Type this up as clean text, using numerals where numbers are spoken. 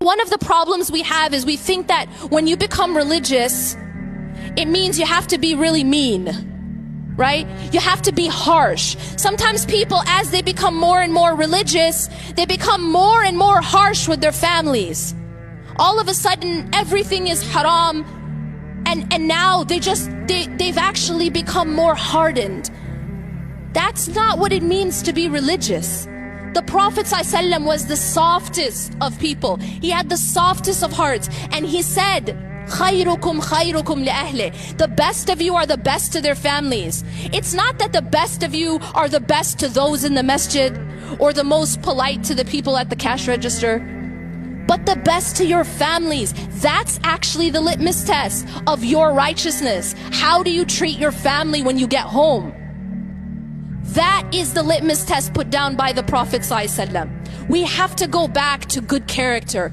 one of the problems we have is we think that when you become religious, it means you have to be really mean, right? You have to be harsh. Sometimes people, as they become more and more religious, they become more and more harsh with their families. All of a sudden, everything is haram, and now they've actually become more hardened. That's not what it means to be religious. The Prophet ﷺ was the softest of people. He had the softest of hearts, and he said, خَيْرُكُمْ خَيْرُكُمْ لِأَهْلِ. The best of you are the best to their families. It's not that the best of you are the best to those in the masjid, or the most polite to the people at the cash register, but the best to your families. That's actually the litmus test of your righteousness. How do you treat your family when you get home? That is the litmus test put down by the Prophet ﷺ. We have to go back to good character.